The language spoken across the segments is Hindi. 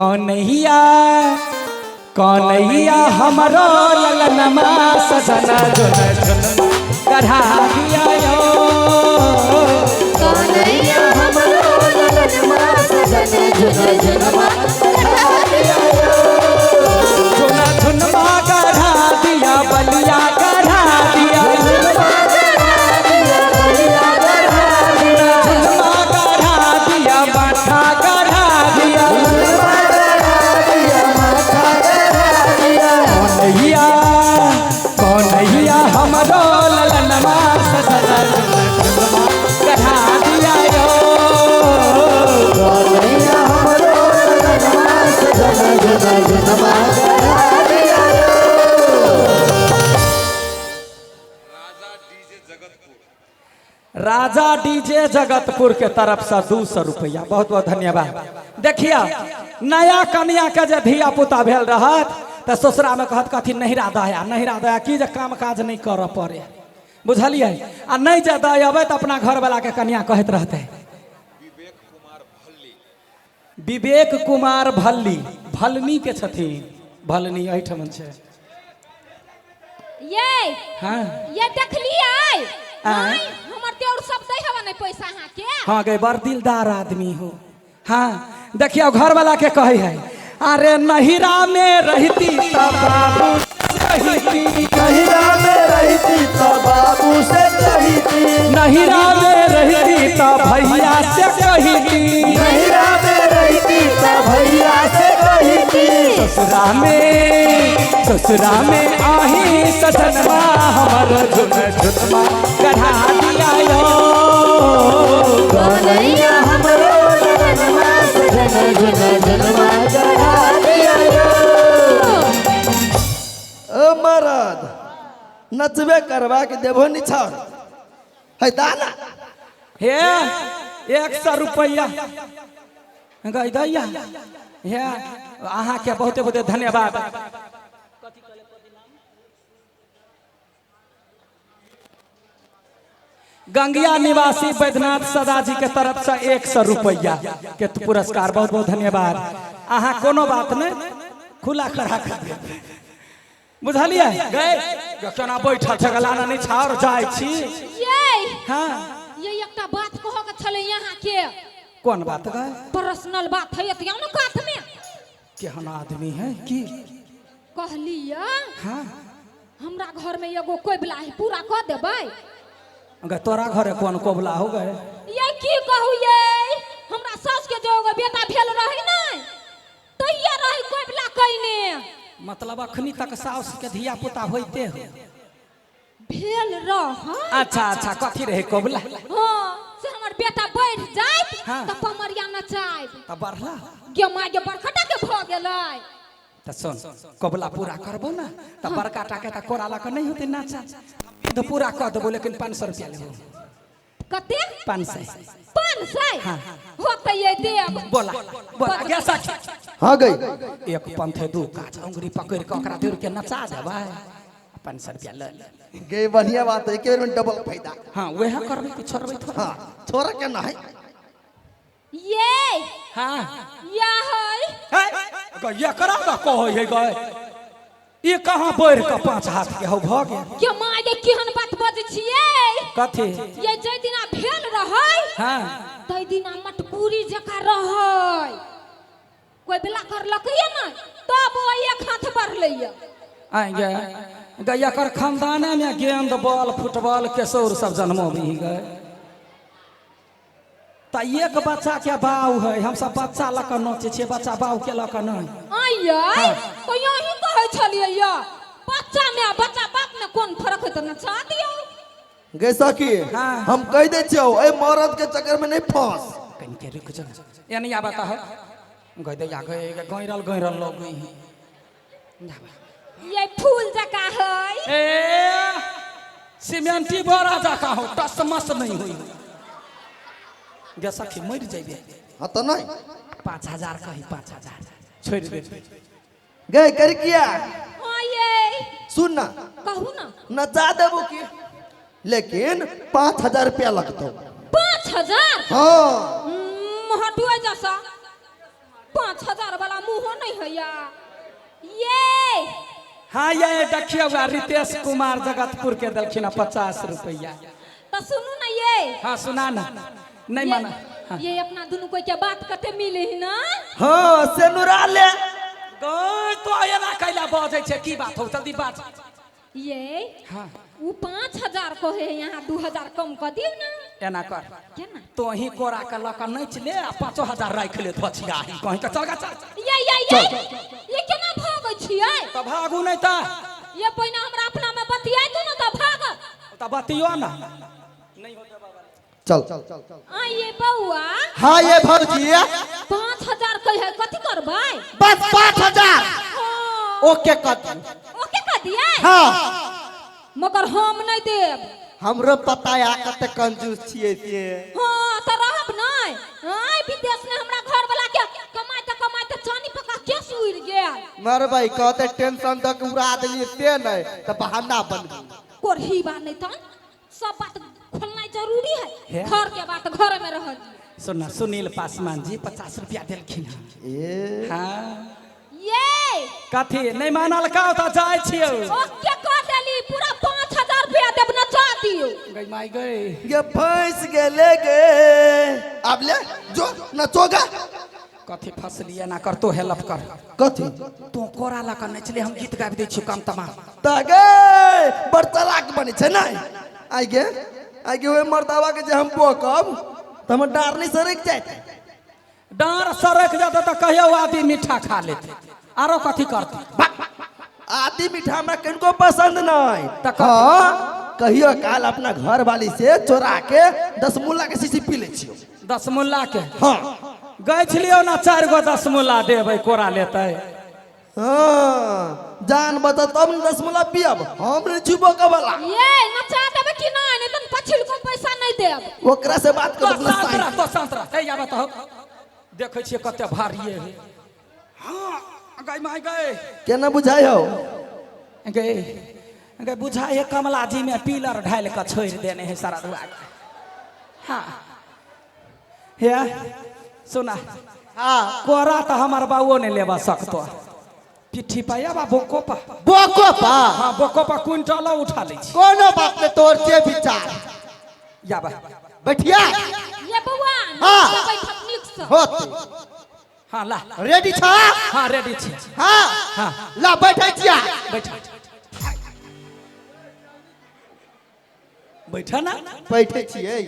कौनहिया कौनहिया हमरो ललनमा सजना जुन जुन कढ़ा दिया यो कौनहिया हमरो ललनमा सजना जुन जुनमा कढ़ा दिया यो जुन जुनमा कढ़ा दिया बलिया कढ़ा दिया जुनमा कढ़ा दिया माथा कढ़ा दिया कौनहिया हमरो ललनमा सजना जुनमा कढ़ा दिया यो कौनहिया हमरो ललनमा सजना जुन जुनमा कढ़ा दिया यो। राजा डीजे जगतपुर के तरफ से 200 रुपया बहुत बहुत धन्यवाद। देखिए नया कन्या के जे धिया पुता भेल रहत तो ससुरा में कहत कथी नहिरा दया की जे काम काज नहीं कर पड़े बुझलिए आ नहीं जे दया अबे तो अपना घर वाला के कन्या कहत रहते विवेक कुमार भल्ली भलनी के छथिन भलनी एहिठमन छै ये हाँ ये देखलिए नहीं हमर देउर सब दे हवा नहीं पैसा हां के हाँ गए बड़ दिलदार आदमी हो। हाँ देखियो घर वाला के कहे है अरे नहिरा में रहती तब बाबू से कहती नहिरा में रहती तो बाबू से कहती नहिरा में रहती तब भैया से कहती नहिरा में रहती तो भैया से कहती ससुरा में आही ससनमा हमर झुन झुनमा कढ़ा दिया यो कौनहिया हमरो ललनमा सजना जुन जुनमा कढ़ा दिया यो। ओ मरद नचबे करवा के देबो निछाड़ है दाना हे 100 रुपया गई दैया हे अहाँ के बहुते बहुते धन्यवाद। गंगिया निवासी बैद्यनाथ सदा जी के तरफ से 100 रुपया के पुरस्कार बहुत बहुत धन्यवाद। अहाँ कोनो बात नहीं खुला खड़ा कर दे बुझलिए गए केना बैठल छै गलाना नहीं छाड़ जाय छी ये हाँ ये एकटा बात कहो के छले यहां के कौन बात गए पर्सनल बात है एतिया न काथ में केहन आदमी है की कहलिया हाँ हमरा घर में एगो कोबला है पूरा कर देबै अगर तोरा घरे कौन कोबला हो गए ये की कहू ये हमरा सास के जो एगो बेटा भेल रही नहीं तो ये रही कोबला कइने मतलब अखनी तक सास के धिया पुता होते हो भेल रह अच्छा अच्छा कथी रहे कोबला हां से हमर बेटा बढ़ जाय हाँ। त पमरिया नचाय तब बढ़ला गे माय गे बरखटा के भ गेलै तो सुन कोबला पूरा करबो ना तो बड़का टाके त कोराला के नहीं होते नाचा तो पूरा कर देबो लेकिन 500 रुपया लेबो कते 500 500 हाँ। होते ये देब बोला बोला गे सखी हाँ गई एक पंथे दू काज अंगुरी पकड़ के ओकरा दूर के नचा देबै 500 रुपया ले गे बढ़िया बात है के में डबल फायदा हाँ वह करबे कि छोड़बे थोड़ा हाँ छोरा के ना है ये हाँ या है ये करा का कहो ये गए ये कहाँ बढ़ के 5 हाथ के हो भ गया के माय गे केहन बात बजै छियै कथी ये जै दिना भेल रहै हाँ तै दिना मटकुरी जका रहै कोई बेला करलकै न तब ओ एक हाथ बढ़लैया आएंगे गैया कर खानदाने में गेंद बॉल फुटबॉल केशोर सब जन्मो भी गए तो एक बच्चा के बाऊ है हम सब बच्चा लक नोचे छे बच्चा बाऊ के लक नहीं आयै तो यही कहै छलियै या बच्चा में बच्चा बाप में कोन फर्क है त नचा दियौ गे सखी हाँ। हम कह दे छियो ए मरद के चक्कर में नहीं फंस कहीं के रुक जा ये नहीं आता है गई दे या गइरल लोग गई ये फूल जका है ए सीमेंटी बड़ा जका हो टसमस नहीं हुई गे सखी मर जाइबे हाँ तो नहीं 5000 कही 5000 छोड़ दे गे कर किया आयै सुन ना कहू ना नचा देबो की लेकिन 5000 रुपया लगतो 5000 हाँ हटुआ जैसा 5,000 वाला मुँह नहीं है या ये हाँ ये देखिए रितेश कुमार जगतपुर के दलखिन 50 रुपया। तो सुनू ना ये हाँ सुना ना नहीं माना हाँ। ये अपना दोनों कोई के बात करते मिले ही ना हाँ से नुरा ले गई तो एना कैला बजे छे की बात हो जल्दी बात ये हाँ वो 5,000 को है यहाँ 2,000 कम कर दियो ना एना कर क्या ना तो ही कोरा के लक नहीं चले 5,000 रख ले बचिया ही कहीं के चल चल ये केना भागै छियै तो भागू नहीं ता ये पहिने हमरा अपना में बतियाइ तू ना त भाग तो बतियो ना नहीं होते चल आ ये बउआ हाँ ये भौजी 5,000 कह है कथि करबै बस 5,000 हाँ। ओके कत ओके कह दिए हाँ मगर हम नहीं देब हमरो पता है कते कंजूस छिए से हाँ त रहब नहीं आय विदेश में हमरा घर वाला के कमाते चानी पका केस उड़ गेल मर भाई कहते टेंशन तक उड़ा देलिए ते नहीं तो बहाना बन गई कोरही बात नहीं तन सब बात खोलना जरूरी है है? घर के बात घर में रह सुना सुनील पासवान जी 50 रुपया दिलखिन ए हाँ ये कथी नहीं मानल का तो जाय छियो ओके कह देली पूरा 5,000 रुपया देब न चा दियो गई माई गई ये फंस गेले गे अब ले जो नचोगा कथी फसलिए ना कर तो हेल्प कर कथी तू कोरा ला कर नहीं चले हम गीत गाबि दै छी काम तमाम तगे बड़ चालाक बने छै नहीं आइ गे ओए मर्दावा के जे हम पोकब त हम डार नहीं सरक जाए डार सरक जाता तो कहियो आदि मीठा खा लेते आरो कथी करते आदि मीठा हमरा किनको पसंद नहीं त कथी? हाँ कहियो काल अपना घर वाली से चोरा के 10 मुल्ला के शीशी पी ले छियो 10 मुल्ला के हाँ गई छलियो ना 4 गो 10 मुल्ला देबै कोरा लेते हाँ जान बता तब न 10 मुल्ला पियब हम नहीं छुबो के वाला ये नचा देबे कि नहीं तन पछिल को पैसा नहीं देब ओकरा से बात कर अपना साई तो संतरा हे या बताओ देखै छियै कते भारी है हाँ गई माई गई केना बुझाई हो गई गई बुझाई है कमला जी में पीलर ढाल के छोड़ देने है सारा दुआ हाँ हे सुना हाँ कोरा तो हमार बाबू ने लेवा सकतो पिट्ठी पाया बा बोको पा हाँ बोको पा क्विंटल उठा ले छी कोनो बात में तोर जे विचार या बा बैठिया ये बउआ हाँ। नीक से बैठब नीक से होत हाँ ला रेडी छा हाँ रेडी छी हाँ हाँ ला बैठै छिया बैठा बैठा ना बैठे छियै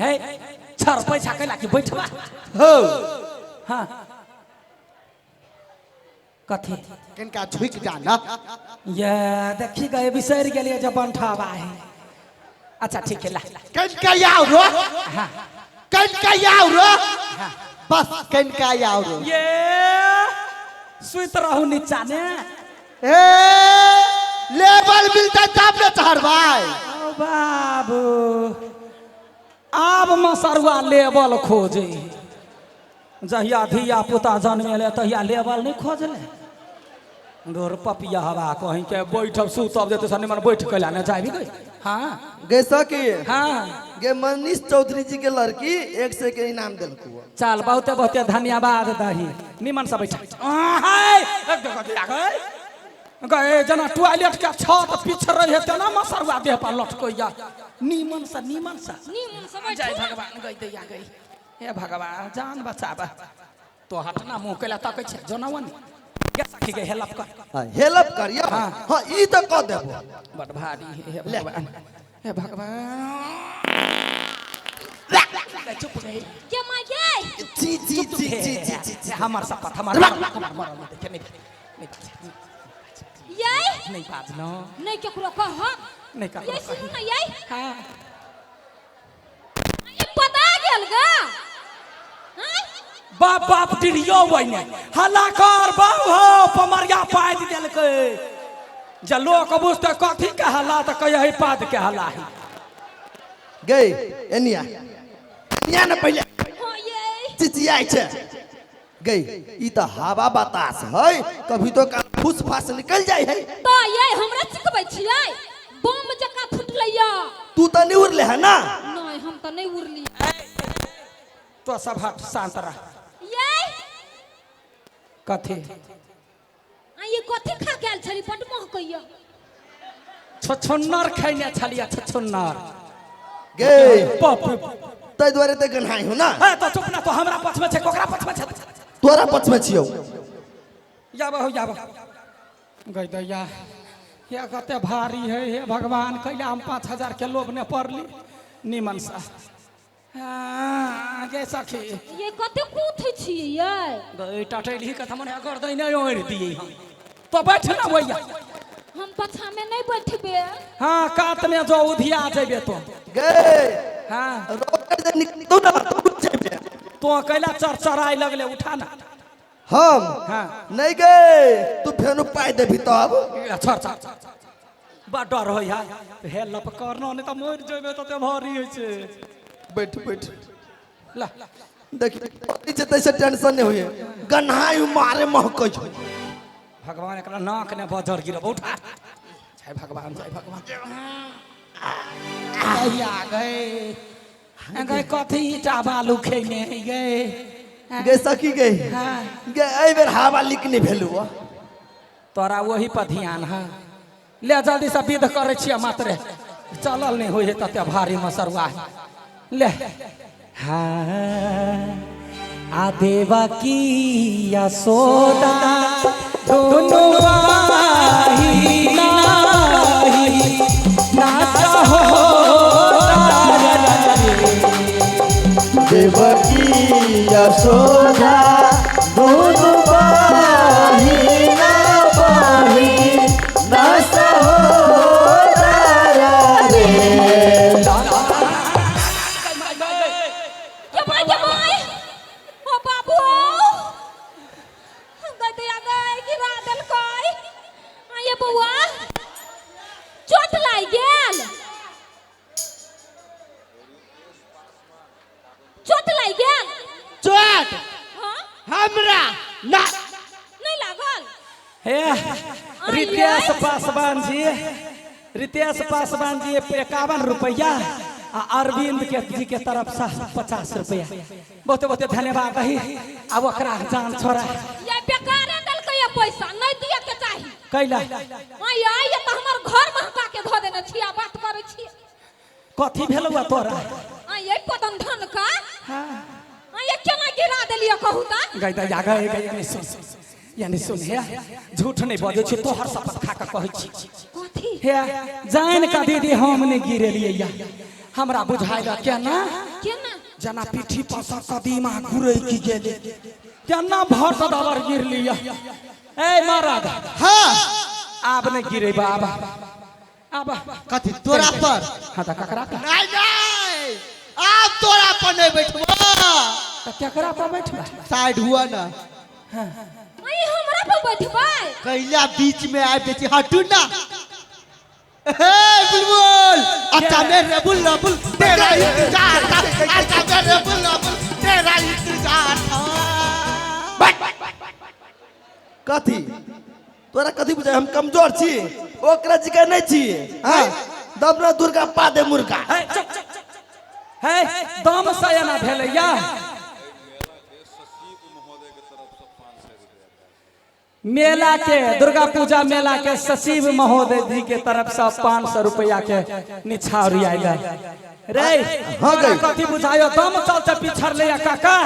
हे 6 पैसा कैला कि बैठबा हो हाँ कथी किनका झुक जाना ये देखी गए बिसर गेलिए जब बंठावा है अच्छा ठीक है ला किनका याव रो हाँ किनका याव रो बस किनका याव रो ये सुत रहू नीचा ने ए लेवल मिलता तब न चढ़बाई ओ बाबू आब मसरुआ लेवल खोजे जहिया धिया पुता जन्मेले तहिया लेवल नहीं खोजले डोर पपिया हवा कहीं के बैठब सुतब जेते सनी मन बैठ के लाने जाबी गई हाँ गे सकी हाँ गे मनीष चौधरी जी के लड़की 100 के इनाम देलकू चल बहुते बहुते धन्यवाद दही निमन से बैठा गए जना टॉयलेट के छत पीछे रहे तना मसरुआ देह पर लटकोया निमन से जय भगवान गई दैया गई हे भगवान जान बचाबा तो हटना मुंह केला तकै छै जनवन के सखी के हेल्प कर हेल्प करियो हाँ। हां ई त क देबो बड़ भारी हे भगवान हे भगवान चुप रहे के माय गे जी हमार शपथ हमार मरल देखे नहीं ये नहीं बाज न नहीं केकरो कह नहीं कर ये सुन ना ये हां ये पता गेल गा हैं बाप बाप डिरियो वइने हलाकार बाऊ हो पमरिया पाद देलकै जे लोक बुझते कथी के हला त कहे पाद के हला है गई एनिया न पहले हां ये चिचियाई छे गई ई त हवा बतास है कभी तो का फुस फास निकल जाय है तो ये हमरा सिखबै छियै बम जका फुटलैया तू त नहीं उड़ले है ना नहीं हम तो नहीं उड़ली तो सब हट शांत रह। ये कथी ये कथी खा के आयल छली बड मोह कहियो। छछुन्नर खैने छलिया छछुन्नर। गे बाप तै द्वारे ते गन्हाई हो ना। है तो चुप ना तो हमरा पछ में छे कोकरा पछ में छे। तोरा पछ में छियौ। जाब गई दैया ये कते भारी है हे भगवान कैला हम 5000 के लोभ ने पड़ली निमन सा। जे सखी ये कते कूथ छियै ये। गई टटैली के हमने अगर दै नहीं ओढ़ दिए हम तो बैठ ना भैया। हम पछा में नहीं बैठबे। हां कात में जो उधिया जेबे तो गे हां रोकर दे निकतो ना तो जेबे। तो कैला चरचराई लगले उठा ना। हम हां नहीं गे तू फेनु पाई देबी तब। छर बा डर हो यार हे लप करनो नहीं तो मर जेबे तो ते भारी होय छे। बैठ बैठ ला देखी पति तैसे टेंशन नहीं होए गन्हाई मारे महकै छ। भगवान एकरा नाक ने बजर गिरब उठा। जय भगवान जय भगवान। आया गए कथी ईटा बालू खेने गए गे सखी गे हाँ। गे एहि बेर हवा लिक नहीं भेलु। तोरा वही पर ध्यान है ले जल्दी से विध करे छिया मात्र चलल नहीं होए तते भारी मसरुआ ले। हाँ आ देवकी यशोदा दोनों आई नाही नाता हो देवकी यशोदा दोनों बाही ना बाही नासा हो रे। जमाई ओ बाबू गदे आ गए गिरा देल कोई। ये बउआ चोट लाग गेल। चोट लाग गेल। चोट हां हमरा ना नहीं लागल। हे रितेश पासवान जी 51 रुपया आ अरविंद के जी के तरफ से 50 रुपया बहुत बहुत धन्यवाद रही। अब ओकरा जान छोड़ा ये बेकार दल के ये पैसा नहीं दिए के चाही कैला ये तो हमर घर महका के धो देने छिया बात करे छी। कथी भेलौ तोरा ये पतन धन का ये केना गिरा देलिए कहू ता। गई दा गई सुन यानी सुन हे झूठ नहीं बजै छी तोहर शपथ खा के कहै छी। कथी हे जान का दीदी हम नहीं गिरेलिए या हमरा बुझाइला केना केना जना पीठी पर से कदीमा घुरै की गेले केना भट दबर गिर लिया। ए महाराज हां आब नहीं गिरे बाबा अब कथी तोरा पर हां त ककरा पर नहीं नहीं आप तोरा पर नहीं बैठबो त केकरा पर बैठबा साइड हुआ ना। हमरा पर बैठबै कैला बीच में आए बेची हटू ना। हे बुलबुल अच्छा मेरे बुलबुल तेरा इंतजार था। अच्छा मेरे बुलबुल तेरा इंतजार था। कथी तोरा कथी बुझाय हम कमजोर छी ओकरा जिका नहीं छी। हां दबना दुर्गा पा दे मुर्गा। है दम सयना भेलैया मेला के दुर्गा पूजा मेला के सचिव महोदय जी के तरफ से 500 रुपया के निछावरी आइला रे। हाँ गई कथी बुझायो दम चलते पिछड़ले काका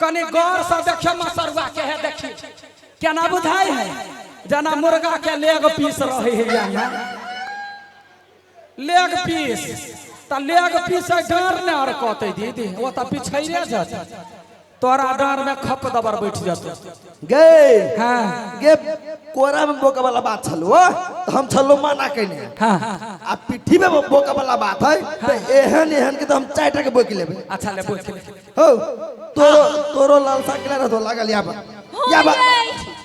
कनी गौर से देखियो मसरुआ के है देखी केना बुझाई है जना मुर्गा के लेग पीस रहे है यहाँ लेग पीस त लेग पीस डर ने और कहते दीदी वो त पिछैरे जत तोरा डर में खप दबर बैठ जत गे हां गे कोरा में बोका वाला बात छलो तो हम छलो माना कइने। हां आ पिठी में बोका वाला बात है तो एहन के तो हम चारटा के बोकी लेबे। अच्छा ले बोल के हो तोरो लालसा के रहतो लागल या बा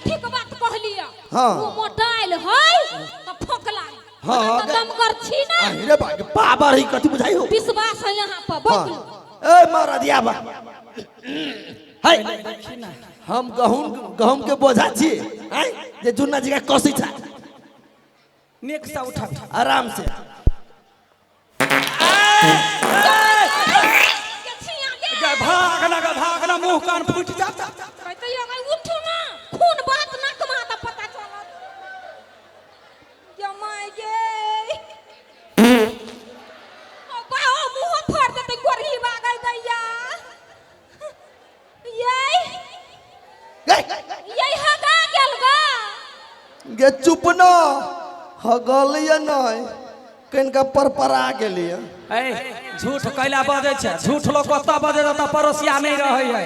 ठीक बात कहलिया। हां वो मोटाइल है तो फोकला हां दम कर छी ना अरे बाप बाबा रही कथी बुझाई हो विश्वास है यहाँ पर बोल। ए मारा दिया बा हाय हम गहूम के बोझा छी हैं जे जुन्ना जी का कोसी छ नेक से उठा आराम से। भाग लगा भागना मुंह कान फूट जाता। कहते ये गई उठो ना खून बात ना कमाता पता चला क्या माय गे ओ बाओ मुंह फाड़ देते गोरली भागल दैया ये हगा गेल गा गे चुप न हगलिए नहीं कनिका परपरा गेलिए। झूठ कैला बजे छे झूठ लोग कत्ता बजे त परोसिया नहीं रहे है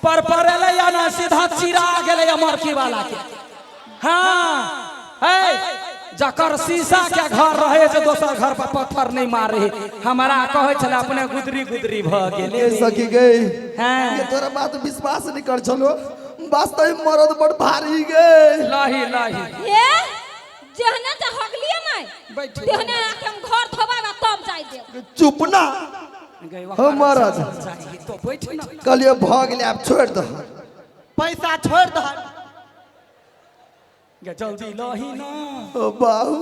पर परेले या ना सीधा चिरा गेले मरकी वाला के। हां जकर शीशा के घर रहे जे दोसर घर पर पत्थर नहीं मारे हमारा कहे छले अपने गुदरी गुदरी भ गेले सकी गई। हां ये तोरा बात विश्वास नहीं कर छलो वास्तव में मरद बड़ भारी गे लाही लाही ये जहने से हगलिए नहीं बैठ तेहने आके हम घर थबावा तब जाई दे। चुप ना हम मरद तो बैठ ना कहलिए भ गेले अब छोड़ दो पैसा छोड़ दो गे जल्दी लाही ना ओ बाहू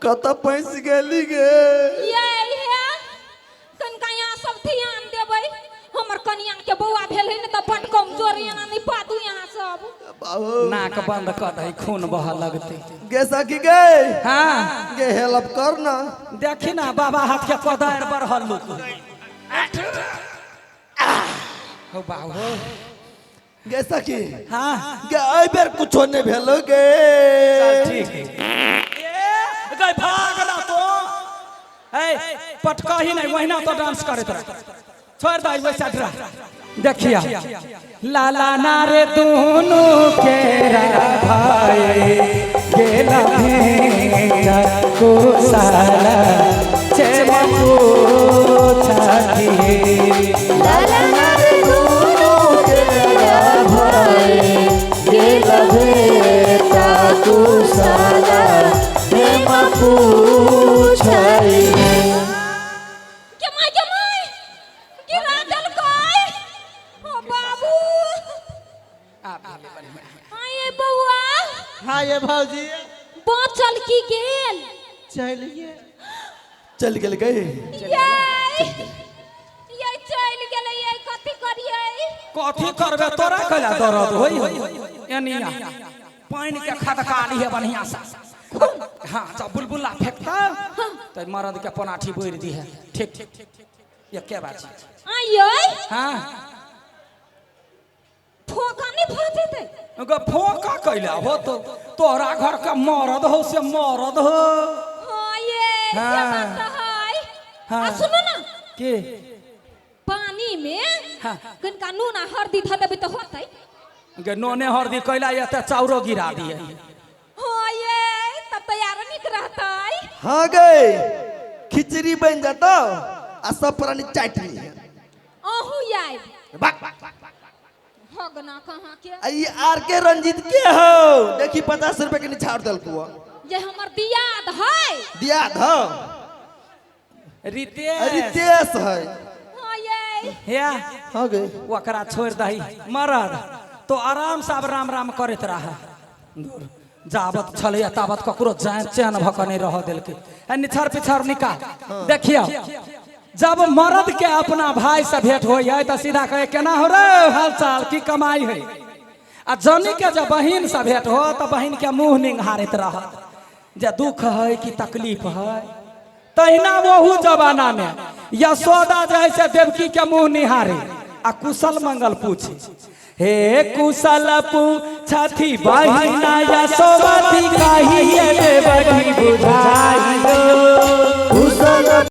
कत पैस गेली गे। ये कनका यहाँ सब ध्यान देबै हमर कनिया के बौआ भेल है न त बड कमजोर याना नहीं पादू यहाँ सब बाहू नाक बंद कर दे खून बह लगते गे सकी गे। हां गे हेल्प कर ना देखी ना बाबा हाथ के कोदार पर हल्लू हो बाबू गे सकी हां गे आई बेर कुछो नहीं भेलो गे। चल ठीक है गई भाग ना तो पटका ही नहीं वहीना तो डांस करत रह छोड़ दे वैसा डरा देखिया लाला नारे दोनों के भाई गेला भेंगा को साला चेमा पूछाती लाला नारे दोनों के भाई गेला भेंगा को साला चेमा पूछाई। गिरा दल कोई ओ बाबू आए बौआ हाँ ये भौजी बाँचल की गेल चलिए चल गेल गई ये चल गेल ये कथी करिए कथी करबे तोरा कला दर्द होई एनिया पानी के खदकाली है बढ़िया सा हां जब बुलबुला फेंकता तो मर्द के पनाठी बोर दी है ठीक ये क्या बात है आइए हां फोका नहीं फटे थे अगर फोका कैला हो तो तोरा घर का मर्द हो से मर्द हो हां ये बात है हाँ। सुनो ना के पानी में हाँ। कनका नून आ हल्दी ध देबे तो होतै गे नोने हरदी कैला या त चाउरो गिरा दिए हां ये तब तैयार निक रहतै। हाँ गए खिचड़ी बन जाता आ सब प्राणी चाट ली आहू आइ हगना कहाँ के आई आर के रंजीत के हो देखी 50 रुपए के निछाड़ दल को ये हमर दियाद है दिया ध रितेश रितेश है। हां ये या हाँ गए ओकरा छोड़ दही मरद तो आराम से अब राम राम करत रहा जावत छले तावत ककरो जान चैन भक नहीं रह दिल के निछाड़ पिछाड़ निकाल देखियो जब मर्द के अपना भाई से भेंट हो तो सीधा कहे केना हो रे हाल चाल की कमाई है आ जनी के जब बहिन से भेंट हो तो बहिन के मुंह निंघारत रह जे दुख है कि तकलीफ है तहिना वहू जमाना में यशोदा जैसे देवकी के मुंह निहारे आ कुशल मंगल पूछे हे कुशल पूछथी बहिना यशोदा